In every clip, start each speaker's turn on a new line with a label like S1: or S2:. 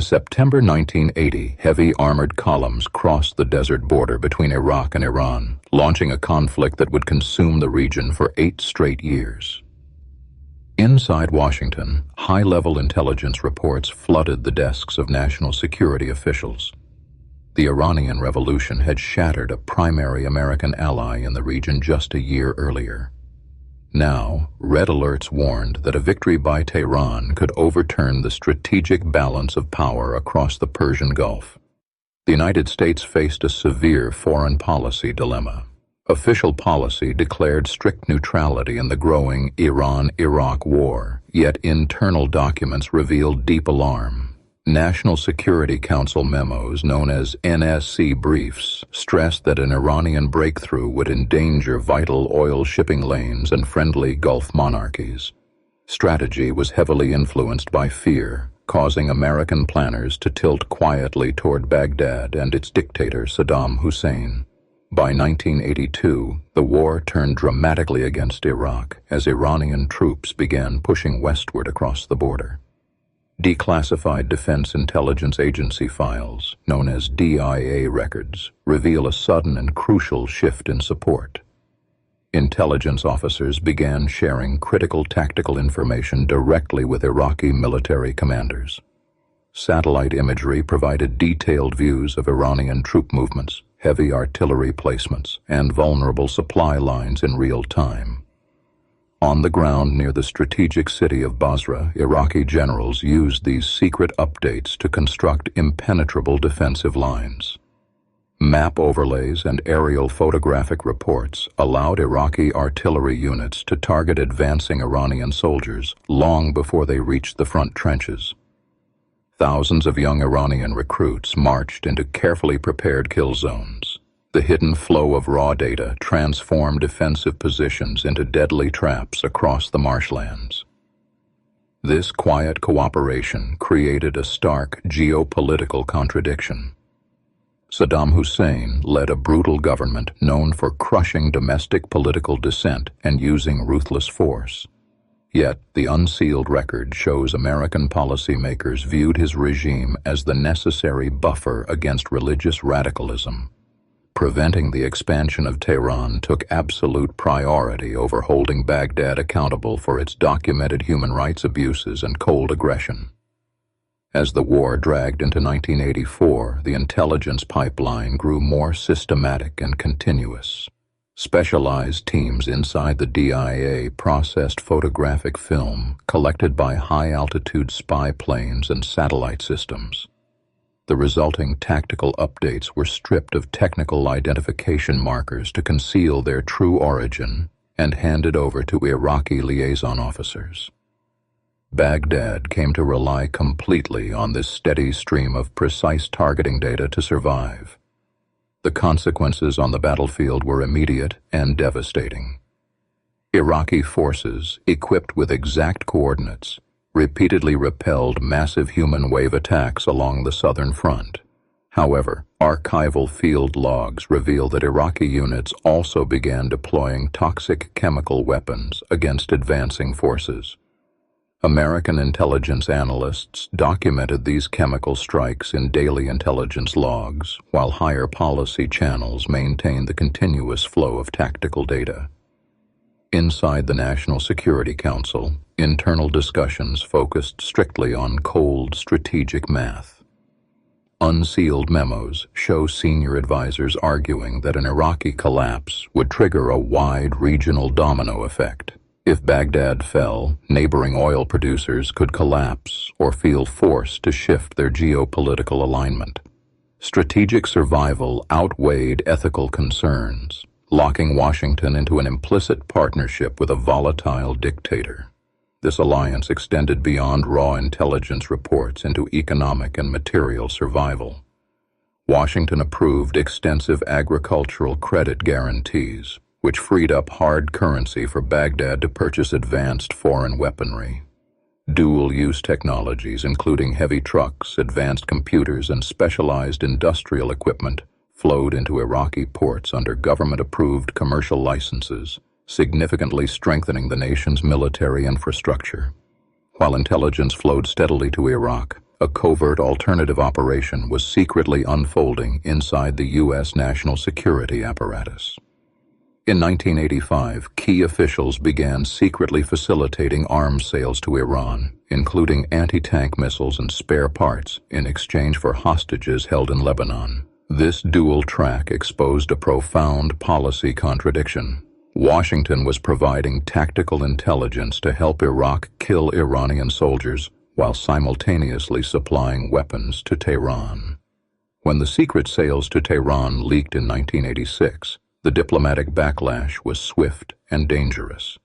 S1: September 1980, heavy armored columns crossed the desert border between Iraq and Iran, launching a conflict that would consume the region for 8 straight years. Inside Washington, high-level intelligence reports flooded the desks of national security officials. The Iranian Revolution had shattered a primary American ally in the region just a year earlier. Now, red alerts warned that a victory by Tehran could overturn the strategic balance of power across the Persian Gulf. The United States faced a severe foreign policy dilemma. Official policy declared strict neutrality in the growing Iran-Iraq war, yet internal documents revealed deep alarm. National Security Council memos, known as NSC briefs, stressed that an Iranian breakthrough would endanger vital oil shipping lanes and friendly Gulf monarchies. Strategy was heavily influenced by fear, causing American planners to tilt quietly toward Baghdad and its dictator Saddam Hussein. By 1982, the war turned dramatically against Iraq as Iranian troops began pushing westward across the border. Declassified Defense Intelligence Agency files, known as DIA records, reveal a sudden and crucial shift in support. Intelligence officers began sharing critical tactical information directly with Iraqi military commanders. Satellite imagery provided detailed views of Iranian troop movements, heavy artillery placements, and vulnerable supply lines in real time. On the ground near the strategic city of Basra, Iraqi generals used these secret updates to construct impenetrable defensive lines. Map overlays and aerial photographic reports allowed Iraqi artillery units to target advancing Iranian soldiers long before they reached the front trenches. Thousands of young Iranian recruits marched into carefully prepared kill zones. The hidden flow of raw data transformed defensive positions into deadly traps across the marshlands. This quiet cooperation created a stark geopolitical contradiction. Saddam Hussein led a brutal government known for crushing domestic political dissent and using ruthless force. Yet, the unsealed record shows American policymakers viewed his regime as the necessary buffer against religious radicalism. Preventing the expansion of Tehran took absolute priority over holding Baghdad accountable for its documented human rights abuses and cold aggression. As the war dragged into 1984, the intelligence pipeline grew more systematic and continuous. Specialized teams inside the DIA processed photographic film collected by high-altitude spy planes and satellite systems. The resulting tactical updates were stripped of technical identification markers to conceal their true origin and handed over to Iraqi liaison officers. Baghdad came to rely completely on this steady stream of precise targeting data to survive. The consequences on the battlefield were immediate and devastating. Iraqi forces, equipped with exact coordinates, repeatedly repelled massive human wave attacks along the southern front. However, archival field logs reveal that Iraqi units also began deploying toxic chemical weapons against advancing forces. American intelligence analysts documented these chemical strikes in daily intelligence logs, while higher policy channels maintained the continuous flow of tactical data. Inside the National Security Council, internal discussions focused strictly on cold strategic math. Unsealed memos show senior advisors arguing that an Iraqi collapse would trigger a wide regional domino effect. If Baghdad fell, neighboring oil producers could collapse or feel forced to shift their geopolitical alignment. Strategic survival outweighed ethical concerns, locking Washington into an implicit partnership with a volatile dictator. This alliance extended beyond raw intelligence reports into economic and material survival. Washington approved extensive agricultural credit guarantees, which freed up hard currency for Baghdad to purchase advanced foreign weaponry. Dual-use technologies, including heavy trucks, advanced computers, and specialized industrial equipment, flowed into Iraqi ports under government-approved commercial licenses, significantly strengthening the nation's military infrastructure. While intelligence flowed steadily to Iraq, a covert alternative operation was secretly unfolding inside the U.S. national security apparatus. In 1985, key officials began secretly facilitating arms sales to Iran, including anti-tank missiles and spare parts, in exchange for hostages held in Lebanon. This dual track exposed a profound policy contradiction. Washington was providing tactical intelligence to help Iraq kill Iranian soldiers, while simultaneously supplying weapons to Tehran. When the secret sales to Tehran leaked in 1986, the diplomatic backlash was swift and dangerous.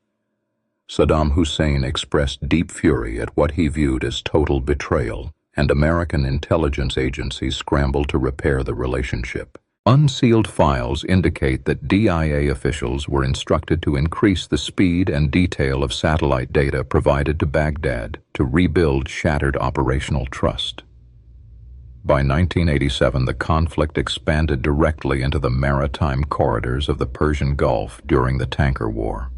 S1: Saddam Hussein expressed deep fury at what he viewed as total betrayal, and American intelligence agencies scrambled to repair the relationship. Unsealed files indicate that DIA officials were instructed to increase the speed and detail of satellite data provided to Baghdad to rebuild shattered operational trust. By 1987, the conflict expanded directly into the maritime corridors of the Persian Gulf during the tanker war.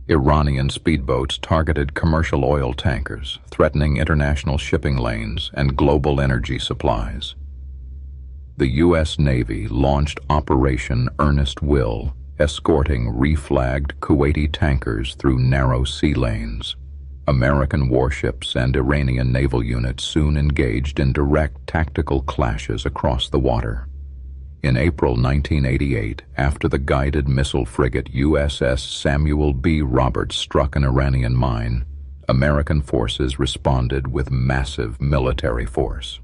S1: Iranian speedboats targeted commercial oil tankers, threatening international shipping lanes and global energy supplies. The U.S. Navy launched Operation Earnest Will, escorting reflagged Kuwaiti tankers through narrow sea lanes. American warships and Iranian naval units soon engaged in direct tactical clashes across the water. In April 1988, after the guided missile frigate USS Samuel B. Roberts struck an Iranian mine, American forces responded with massive military force.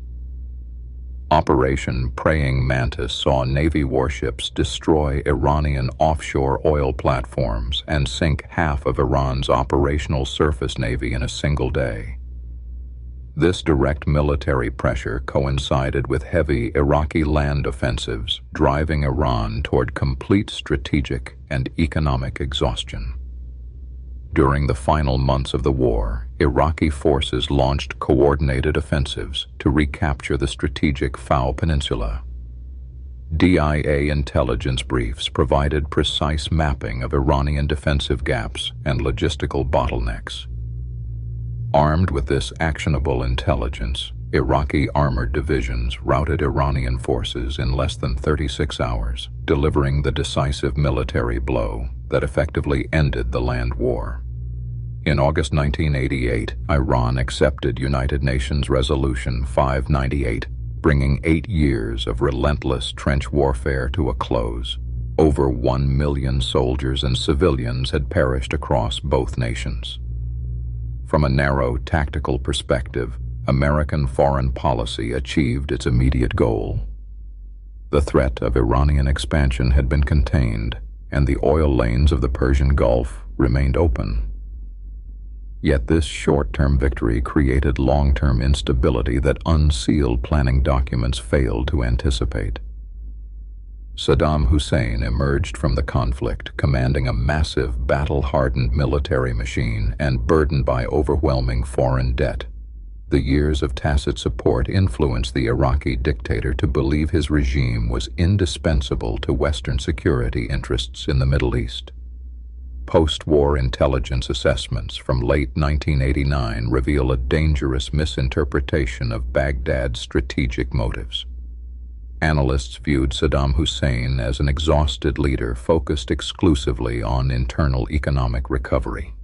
S1: Operation Praying Mantis saw Navy warships destroy Iranian offshore oil platforms and sink half of Iran's operational surface navy in a single day. This direct military pressure coincided with heavy Iraqi land offensives, driving Iran toward complete strategic and economic exhaustion. During the final months of the war, Iraqi forces launched coordinated offensives to recapture the strategic Fao Peninsula. DIA intelligence briefs provided precise mapping of Iranian defensive gaps and logistical bottlenecks. Armed with this actionable intelligence, Iraqi armored divisions routed Iranian forces in less than 36 hours, delivering the decisive military blow that effectively ended the land war. In August 1988, Iran accepted United Nations Resolution 598, bringing 8 years of relentless trench warfare to a close. Over 1 million soldiers and civilians had perished across both nations. From a narrow tactical perspective, American foreign policy achieved its immediate goal. The threat of Iranian expansion had been contained, and the oil lanes of the Persian Gulf remained open. Yet this short-term victory created long-term instability that unsealed planning documents failed to anticipate. Saddam Hussein emerged from the conflict commanding a massive, battle-hardened military machine and burdened by overwhelming foreign debt. The years of tacit support influenced the Iraqi dictator to believe his regime was indispensable to Western security interests in the Middle East. Post-war intelligence assessments from late 1989 reveal a dangerous misinterpretation of Baghdad's strategic motives. Analysts viewed Saddam Hussein as an exhausted leader focused exclusively on internal economic recovery.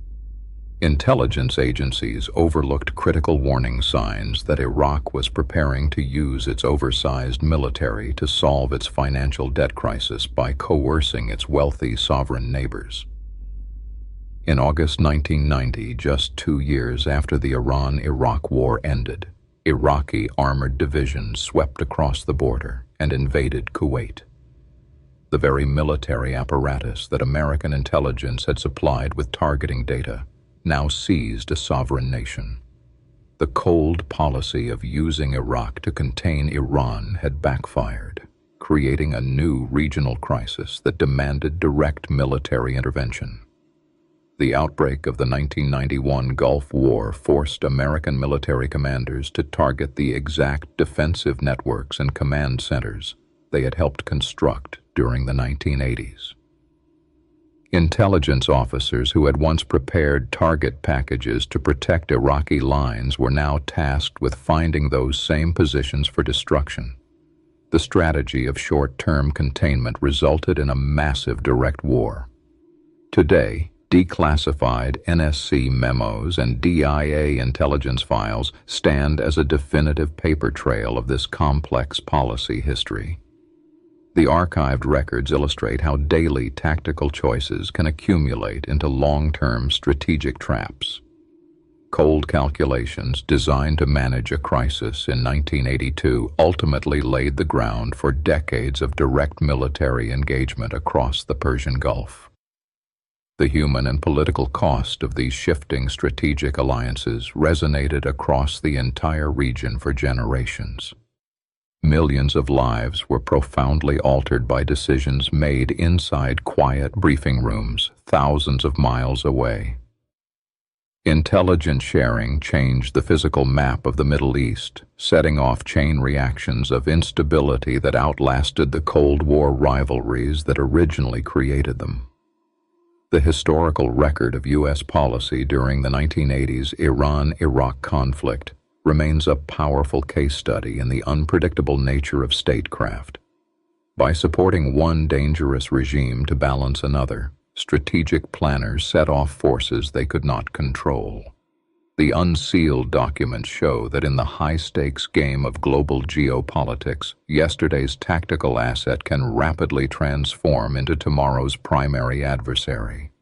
S1: Intelligence agencies overlooked critical warning signs that Iraq was preparing to use its oversized military to solve its financial debt crisis by coercing its wealthy sovereign neighbors. In August 1990, just 2 years after the Iran-Iraq War ended, Iraqi armored divisions swept across the border and invaded Kuwait. The very military apparatus that American intelligence had supplied with targeting data now seized a sovereign nation. The cold policy of using Iraq to contain Iran had backfired, creating a new regional crisis that demanded direct military intervention. The outbreak of the 1991 Gulf War forced American military commanders to target the exact defensive networks and command centers they had helped construct during the 1980s. Intelligence officers who had once prepared target packages to protect Iraqi lines were now tasked with finding those same positions for destruction. The strategy of short-term containment resulted in a massive direct war. Today, declassified NSC memos and DIA intelligence files stand as a definitive paper trail of this complex policy history. The archived records illustrate how daily tactical choices can accumulate into long-term strategic traps. Cold calculations designed to manage a crisis in 1982 ultimately laid the ground for decades of direct military engagement across the Persian Gulf. The human and political cost of these shifting strategic alliances resonated across the entire region for generations. Millions of lives were profoundly altered by decisions made inside quiet briefing rooms thousands of miles away. Intelligence sharing changed the physical map of the Middle East, setting off chain reactions of instability that outlasted the Cold War rivalries that originally created them. The historical record of U.S. policy during the 1980s Iran-Iraq conflict remains a powerful case study in the unpredictable nature of statecraft. By supporting one dangerous regime to balance another, strategic planners set off forces they could not control. The unsealed documents show that in the high-stakes game of global geopolitics, yesterday's tactical asset can rapidly transform into tomorrow's primary adversary.